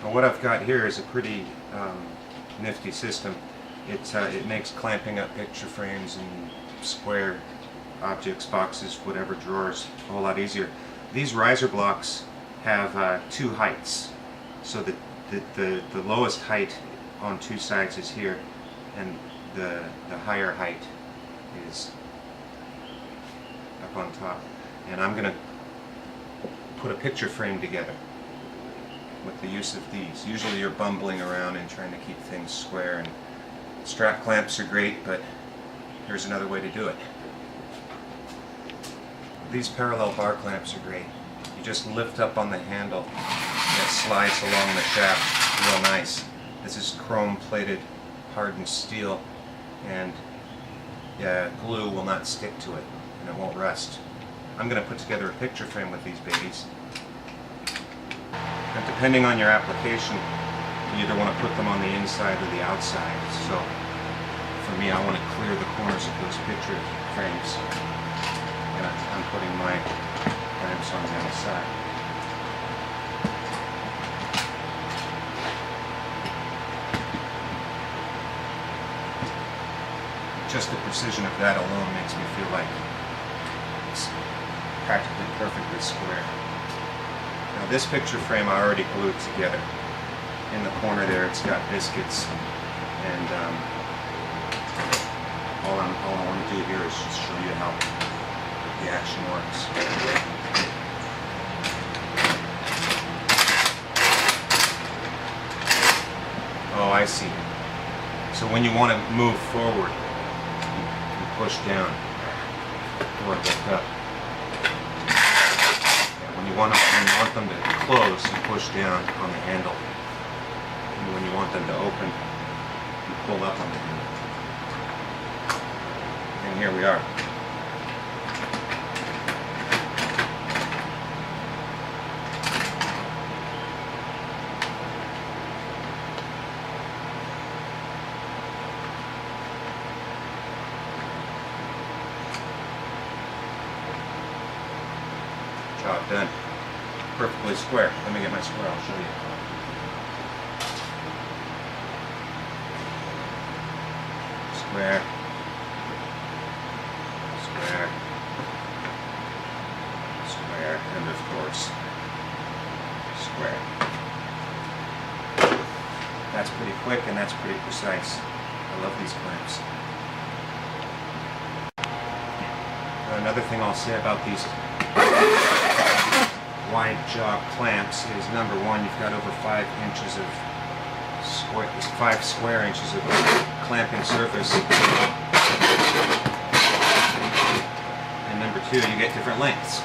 Well, what I've got here is a pretty nifty system. It makes clamping up picture frames and square objects, boxes, whatever, drawers, a whole lot easier. These riser blocks have two heights, so that the lowest height on two sides is here, and the higher height is up on top. And I'm going to put a picture frame together with the use of these. Usually you're bumbling around and trying to keep things square, and strap clamps are great, but here's another way to do it. These parallel bar clamps are great. You just lift up on the handle and it slides along the shaft real nice. This is chrome plated hardened steel, and glue will not stick to it and it won't rust. I'm going to put together a picture frame with these babies. And depending on your application, you either want to put them on the inside or the outside. So for me, I want to clear the corners of those picture frames, and I'm putting my clamps on the outside. Just the precision of that alone makes me feel like it's practically perfectly square. Now this picture frame I already glued together. In the corner there it's got biscuits, and all I want to do here is just show you how the action works. Oh, I see. So when you want to move forward, you push down or lift up. When you want them to close, you push down on the handle. And when you want them to open, you pull up on the handle. And here we are. Job done. Perfectly square. Let me get my square, I'll show you. Square. Square. Square. And of course, square. That's pretty quick and that's pretty precise. I love these clamps. Another thing I'll say about these wide jaw clamps is, number one, you've got over 5 inches of square, 5 square inches of clamping surface, and number two, you get different lengths.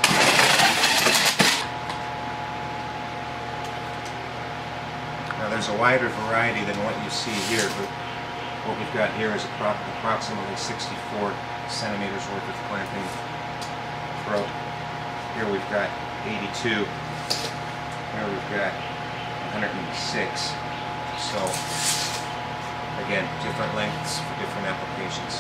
Now there's a wider variety than what you see here, but what we've got here is approximately 64 centimeters worth of clamping throat. Here we've got 82. Here we've got 106. So again, different lengths for different applications.